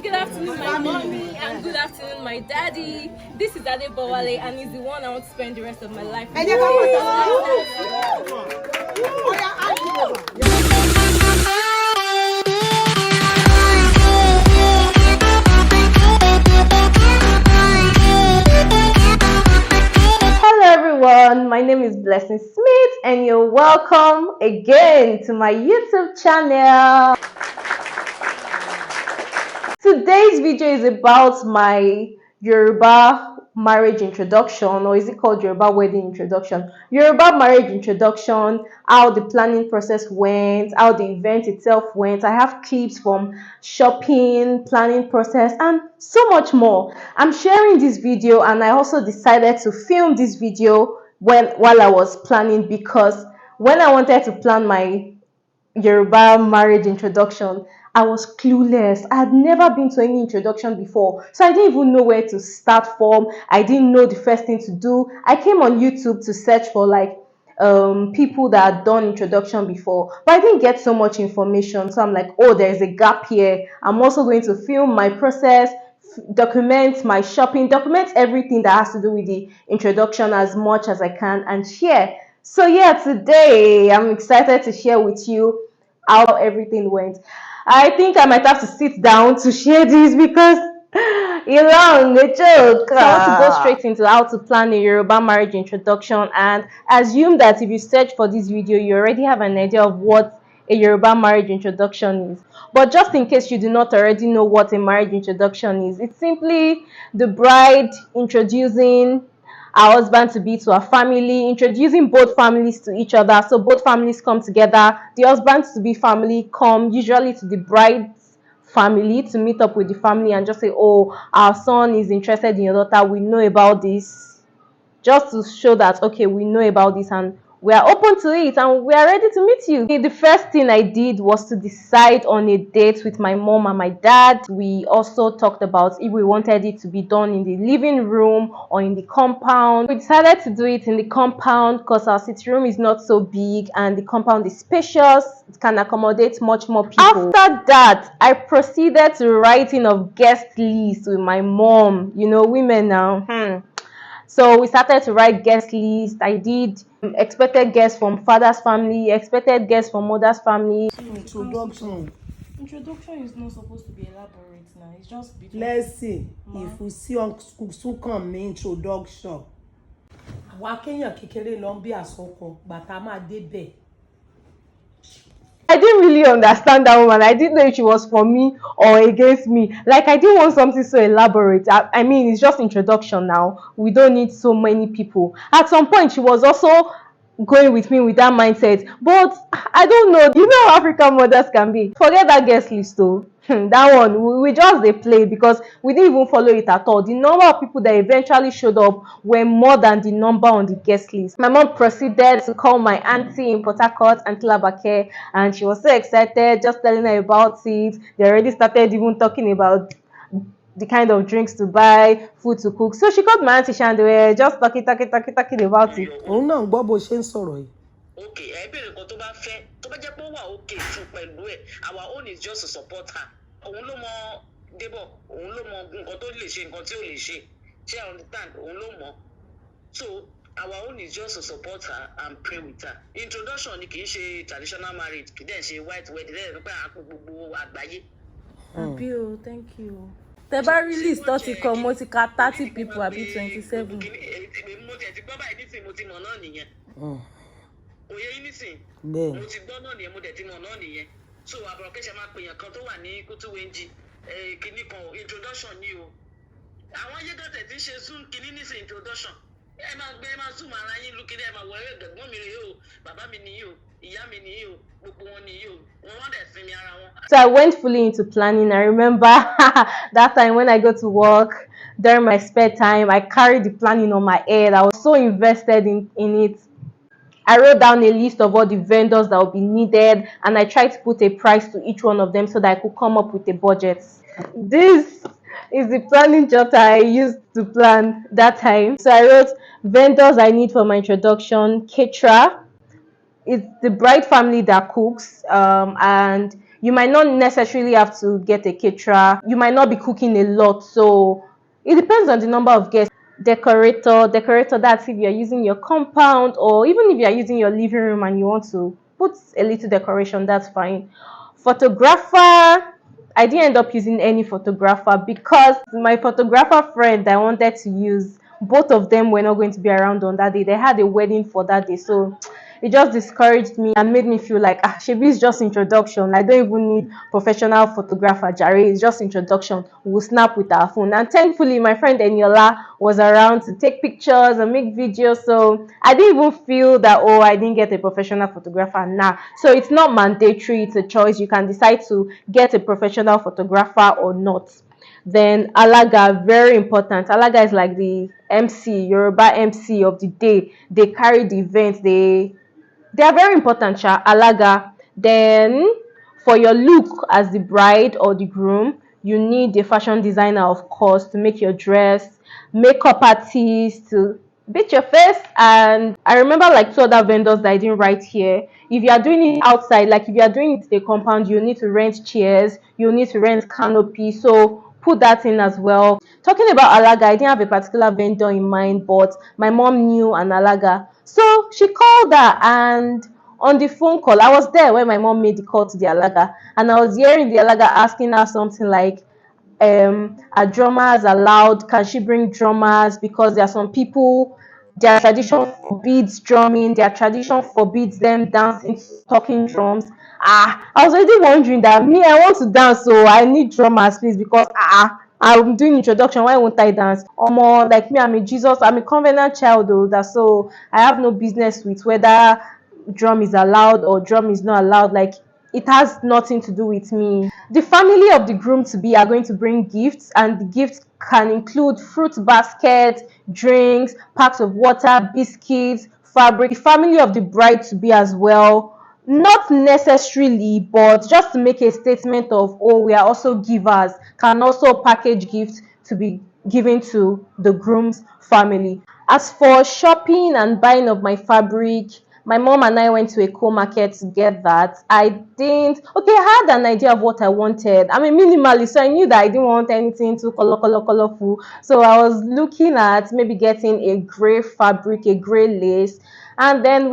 good afternoon, my mommy, and good afternoon, my daddy. This is Ade Bowale, and he's the one I want to spend the rest of my life with. Hello everyone, my name is Blessing Smith and you're welcome again to my YouTube channel. Today's video is about my Yoruba marriage introduction, or is it called Yoruba wedding introduction? Yoruba marriage introduction, how the planning process went, how the event itself went. I have clips from shopping, planning process, and so much more. I'm sharing this video, and I also decided to film this video while I was planning, because when I wanted to plan my Yoruba marriage introduction, I was clueless. I had never been to any introduction before, so I didn't even know where to start from. I didn't know the first thing to do. I came on YouTube to search for people that had done introduction before, but I didn't get so much information. So I'm like, oh, there's a gap here. I'm also going to film my process, document my shopping, document everything that has to do with the introduction as much as I can, and share. So yeah, today I'm excited to share with you how everything went. I think I might have to sit down to share this because you're long, a joke. So I want to go straight into how to plan a Yoruba marriage introduction, and assume that if you search for this video, you already have an idea of what a Yoruba marriage introduction is. But just in case you do not already know what a marriage introduction is, it's simply the bride introducing our husband to be to our family, introducing both families to each other. So both families come together. The husband to be family come usually to the bride's family to meet up with the family and just say, oh, our son is interested in your daughter, we know about this, just to show that, okay, we know about this and we are open to it and we are ready to meet you. The first thing I did was to decide on a date with my mom and my dad. We also talked about if we wanted it to be done in the living room or in the compound. We decided to do it in the compound because our sitting room is not so big and the compound is spacious. It can accommodate much more people. After that, I proceeded to writing of guest lists with my mom. You know, women now. So we started to write guest list. I did expected guests from father's family, expected guests from mother's family. Introduction Introduction is not supposed to be elaborate now. It's just between. Let's see if we see Uncle Sukan ní introduction. Àwa kéèyàn kékeré lọ ń bí àsọkọ bàtà máa débẹ̀. I didn't really understand that woman. I didn't know if she was for me or against me. Like, I didn't want something so elaborate. I mean, it's just introduction now. We don't need so many people. At some point, she was also going with me with that mindset. But I don't know. You know how African mothers can be. Forget that guest list though. That one, we just they play because we didn't even follow it at all. The number of people that eventually showed up were more than the number on the guest list. My mom proceeded to call my auntie in Port Harcourt, Auntie Labake, and she was so excited, just telling her about it. They already started even talking about the kind of drinks to buy, food to cook. So she called my auntie and they were just talking about it. Òun náà ń gbọ́ bó ṣe ń sọ̀rọ̀ yìí. Okay, ẹ bèrè nǹkan tó bá fẹ́ tó bá jẹ́ pé ó wà okay fún pẹ̀lú ẹ̀, our own is just to support her. Òun ló mọ Débọ̀, òun ló mọ nǹkan tó lè ṣe, nǹkan tí ò lè ṣe. Ṣé I understand? Òun ló mọ. So our own is just to support her and pray with her. Introduction ni kì í ṣe traditional marriage, kì í dẹ̀ ṣe white wedding, lẹ́yìn nípa àpò gbogbo àgbáyé. Àbí o, thank you. Tẹ́ bá release tó ti kọ mo ti ka 30 people àbí 27. Mo ti gbọ́ báyìí nísìnyí, mo ti mọ̀ náà nìyẹn. Òye yín nísìnyí, mo ti gbọ́ náà nìyẹn, mo dẹ̀ ti mọ̀ náà nìyẹn. So àbúrò kẹ́sẹ̀ máa pèèyàn kan tó wà ní Kútúwéńjì kìíní kan introduction ni o. Àwọn ayédọ̀tẹ̀ tí ń ṣe zoom kìíní nísìnyí introduction. Ẹ máa gbé, ẹ máa zoom ara yín lókè, ẹ máa wọ ẹgbẹ̀gbọ́n mi rèé o, bàbá mi nìyí o, ìyá mi nìyí o, gbogbo wọn nìyí o, wọ́n dẹ̀ sinmi ara wọn. So I went fully into planning. I remember that time when I go to work during my spare time, I carried the planning on my head. I was so invested in it. I wrote down a list of all the vendors that would be needed, and I tried to put a price to each one of them so that I could come up with a budget. This is the planning job that I used to plan that time. So I wrote vendors I need for my introduction, caterer, it's the bride family that cooks, and You might not necessarily have to get a caterer. You might not be cooking a lot. So it depends on the number of guests. Decorator, that's if you're using your compound, or even if you're using your living room and you want to put a little decoration, that's fine. Photographer, I didn't end up using any photographer because my photographer friend I wanted to use, both of them were not going to be around on that day. They had a wedding for that day, so it just discouraged me and made me feel like, shebi it's just introduction. I don't even need professional photographer, Jare. It's just introduction. We'll snap with our phone. And thankfully, my friend Eniola was around to take pictures and make videos. So I didn't even feel that, oh, I didn't get a professional photographer. Nah. So it's not mandatory. It's a choice. You can decide to get a professional photographer or not. Then Alaga, very important. Alaga is like the MC, Yoruba MC of the day. They carry the event. They are very important, Alaga. Then for your look as the bride or the groom, you need a fashion designer, of course, to make your dress, makeup artist to beat your face. And I remember like two other vendors that I didn't write here. If you are doing it outside, like if you are doing it in a compound, you need to rent chairs, you need to rent canopy. So put that in as well. Talking about Alaga, I didn't have a particular vendor in mind, but my mom knew an Alaga. So she called her, and on the phone call, I was there when my mom made the call to the Alaga, and I was hearing the Alaga asking her something like, are drummers allowed? Can she bring drummers? Because there are some people, their tradition forbids drumming, their tradition forbids them dancing, talking drums. I was already wondering that me, I want to dance, so I need drummers, please, because I'm doing introduction. Why won't I dance? More like me, I'm a covenant child, though. That so I have no business with whether drum is allowed or drum is not allowed. Like it has nothing to do with me. The family of the groom to be are going to bring gifts, and the gifts can include fruit baskets, drinks, packs of water, biscuits, fabric. The family of the bride to be as well, not necessarily, but just to make a statement of, oh, we are also givers, can also package gifts to be given to the groom's family. As for shopping and buying of my fabric, my mom and I went to a co-market to get that. I had an idea of what I wanted. I'm a minimalist, so I knew that I didn't want anything too colorful. So I was looking at maybe getting a gray fabric, a gray lace, and then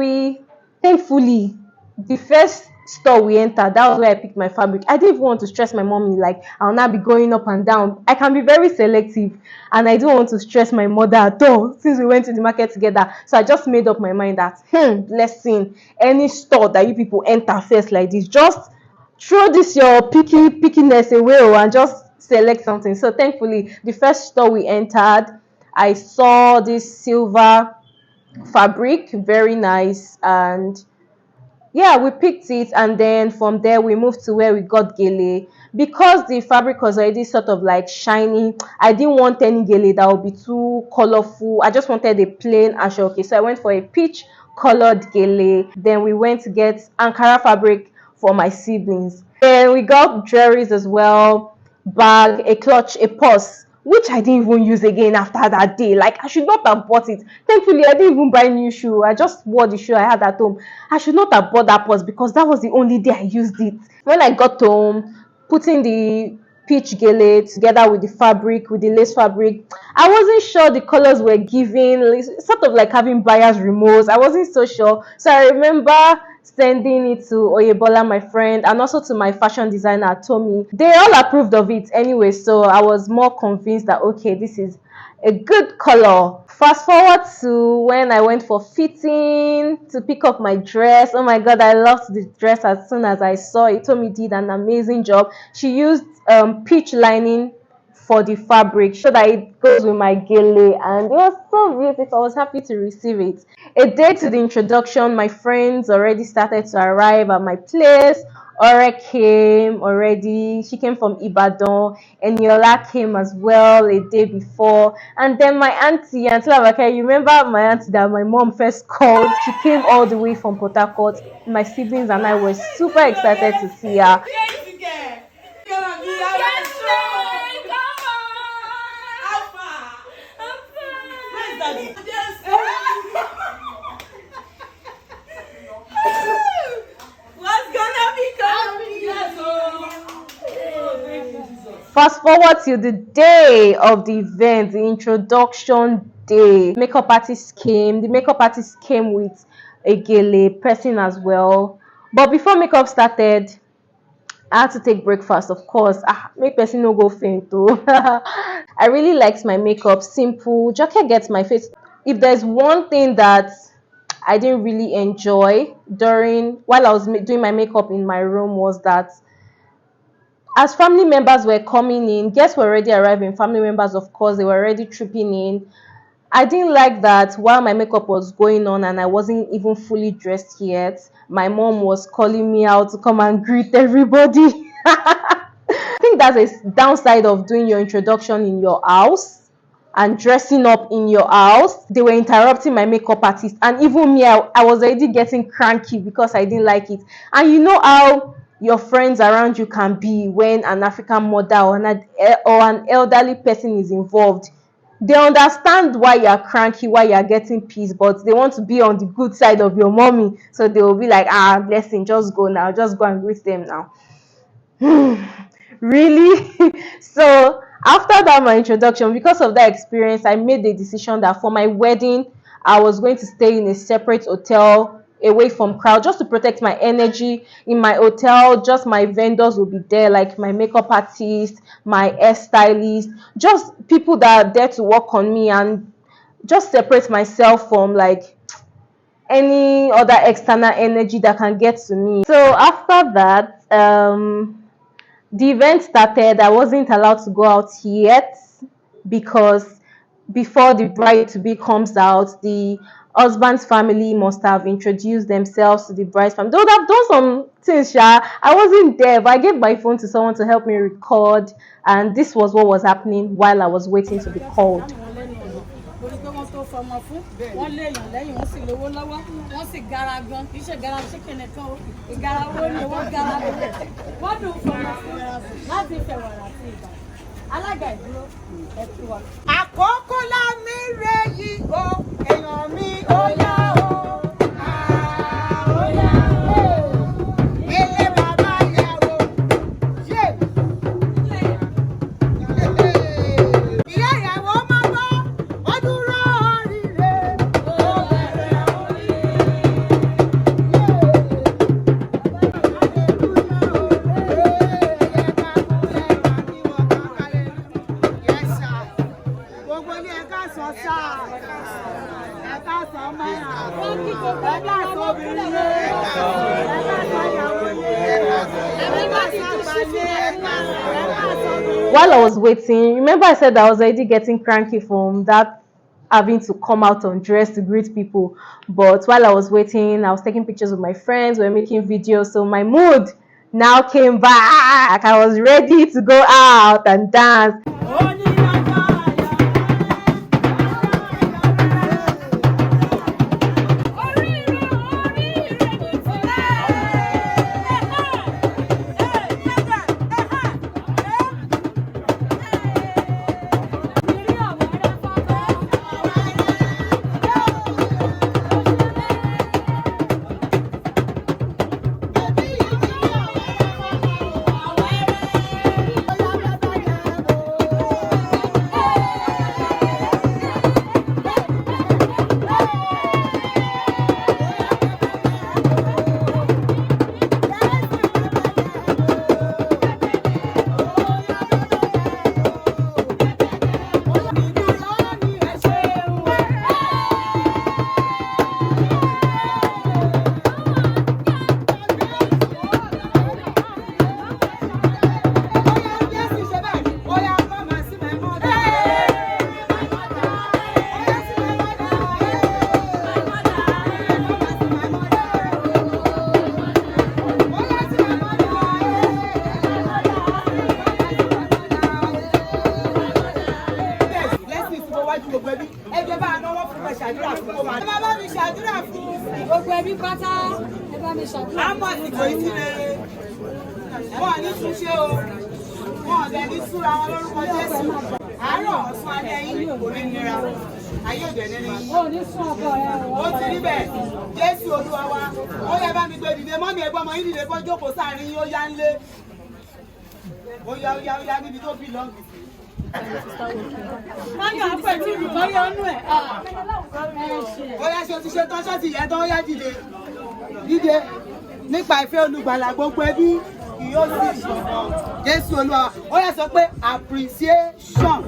thankfully, the first store we entered, that was where I picked my fabric. I didn't even want to stress my mommy, like I'll not be going up and down. I can be very selective, and I don't want to stress my mother at all since we went to the market together. So I just made up my mind that blessing, any store that you people enter first like this, just throw this your pickiness away, and just select something. So thankfully, the first store we entered, I saw this silver fabric, very nice, and yeah, we picked it, and then from there we moved to where we got gele. Because the fabric was already sort of like shiny, I didn't want any gele that would be too colorful. I just wanted a plain ashoke, so I went for a peach colored gele. Then we went to get ankara fabric for my siblings. Then we got jewelries as well, bag, a clutch, a purse, which I didn't even use again after that day. Like I should not have bought it. Thankfully, I didn't even buy new shoe. I just wore the shoe I had at home. I should not have bought that purse because that was the only day I used it. When I got home, putting the peach gele together with the fabric, with the lace fabric, I wasn't sure the colors were giving, sort of like having buyer's remorse. I wasn't so sure. So I remember sending it to Oyebola, my friend, and also to my fashion designer, Tommy. They all approved of it anyway, so I was more convinced that, okay, this is a good color. Fast forward to when I went for fitting to pick up my dress. Oh my god, I loved the dress as soon as I saw it. Tommy did an amazing job. She used peach lining for the fabric so that it goes with my gele, and it was so beautiful. I was happy to receive it. A day to the introduction, my friends already started to arrive at my place. Ore came already. She came from Ibadan. Eniola came as well a day before. And then my auntie, Auntie Labake, you remember my auntie that my mom first called? She came all the way from Port Harcourt. My siblings and I were super excited to see her. What's gonna be coming? Fast forward to the day of the event, the introduction day. Makeup artist came. The makeup artist came with a gele person as well. But before makeup started, I had to take breakfast, of course. Make person no go faint though. I really liked my makeup, simple. Jacket gets my face. If there's one thing that I didn't really enjoy while I was doing my makeup in my room was that as family members were coming in, guests were already arriving. Family members, of course, they were already trooping in. I didn't like that while my makeup was going on and I wasn't even fully dressed yet, my mom was calling me out to come and greet everybody. I think that's a downside of doing your introduction in your house and dressing up in your house. They were interrupting my makeup artist, and even me, I was already getting cranky because I didn't like it. And you know how your friends around you can be when an African mother or an elderly person is involved. They understand why you're cranky, why you're getting pissed, but they want to be on the good side of your mommy. So they will be like, blessing, just go now, just go and greet them now. Really? So after that, my introduction, because of that experience, I made the decision that for my wedding, I was going to stay in a separate hotel away from crowd, just to protect my energy. In my hotel, just my vendors will be there, like my makeup artist, my hairstylist, just people that are there to work on me, and just separate myself from like any other external energy that can get to me. So after that, the event started. I wasn't allowed to go out yet because before the bride to be comes out, the husband's family must have introduced themselves to the bride's family. They would have done some things, I wasn't there, but I gave my phone to someone to help me record, and this was what was happening while I was waiting to be called. wọ́n léèyàn lẹ́yìn wọ́n sì lówó lọ́wọ́ wọ́n sì gara gan kì í ṣe gara chicken nìkan o ìgara owó ni wọ́n gara wọ́n dùn fọmọ fún láti fẹ̀wàrà sí ìgbà alága ìdúró ẹ̀kú wa. àkókò lámì rẹ̀ yìí o èèyàn mi ó yá o. While I was waiting, remember I said I was already getting cranky from that having to come out undressed to greet people. But while I was waiting, I was taking pictures with my friends, we were making videos, so my mood now came back. I was ready to go out and dance. gbogbo ẹbí pátá ẹ bá mi ṣàdúrà. àmọ́ ìgò ìdílé wọn ní ṣúṣe o wọn ọ̀dẹ ní súra wọn lórúkọ Jésù àárọ̀ ọ̀sán alẹ́ yìí kò ní nira ayé òde nínú yìí. ó ní sún ọkọ rẹ o. ó ti rí bẹ́ẹ̀ Jésù Olúwa wa ó yẹ bá mi gbé dìde mọ́mí ẹ̀gbọ́n ọmọ yìí dìde kó jókòó sáàrin yín ó yá ń lé. ó yá níbi tó bí lọ́ọ̀gì sí. Wọ́n yàn pẹ̀lú ìrùbọ́yọ̀ ọ̀nù ẹ̀. Ó yá ṣe ti ṣe tán ṣọ́ọ̀tì yẹn tán ó yá dìde nípa ìfẹ́ olùgbàlà gbogbo ẹbí yóò sì ṣọ̀kan Jésù Olúwa ó yá sọ pé appreciation.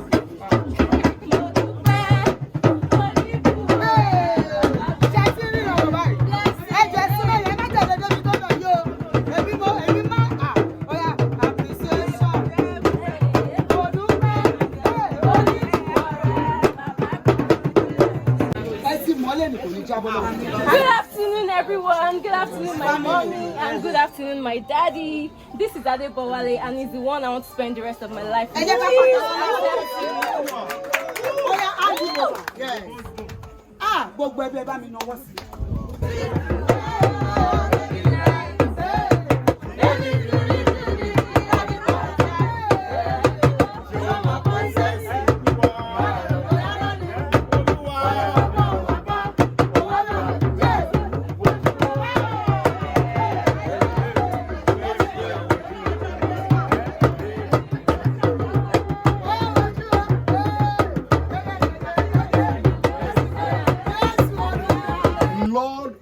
Good afternoon, everyone. Good afternoon, my mommy, and good afternoon, my daddy. This is Adebowale, and he's the one I want to spend the rest of my life with. Gbogbo ẹbí ẹ bá mi náwó sí.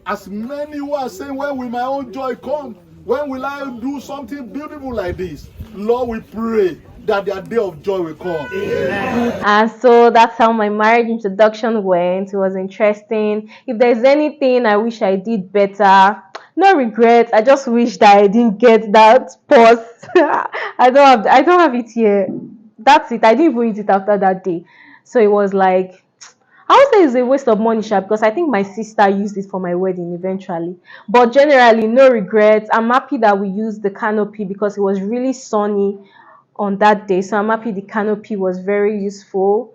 As many who are saying, when will my own joy come? When will I do something beautiful like this? Lord, we pray that their day of joy will come. Amen. And so that's how my marriage introduction went. It was interesting. If there's anything I wish I did better, no regrets. I just wish that I didn't get that pause. I don't have it here. That's it. I didn't even eat it after that day. So it was like, I would say it's a waste of money, because I think my sister used it for my wedding eventually. But generally, no regrets. I'm happy that we used the canopy because it was really sunny on that day. So I'm happy the canopy was very useful.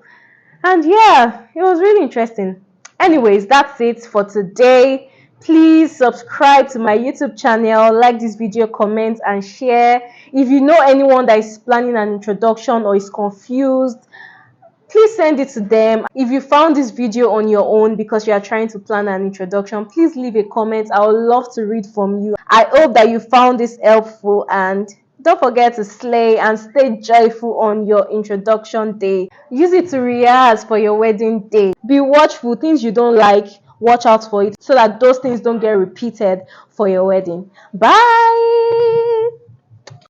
And yeah, it was really interesting. Anyways, that's it for today. Please subscribe to my YouTube channel, like this video, comment, and share. If you know anyone that is planning an introduction or is confused, please send it to them. If you found this video on your own because you are trying to plan an introduction, please leave a comment. I would love to read from you. I hope that you found this helpful, and don't forget to slay and stay joyful on your introduction day. Use it to rehearse for your wedding day. Be watchful. Things you don't like, watch out for it so that those things don't get repeated for your wedding. Bye.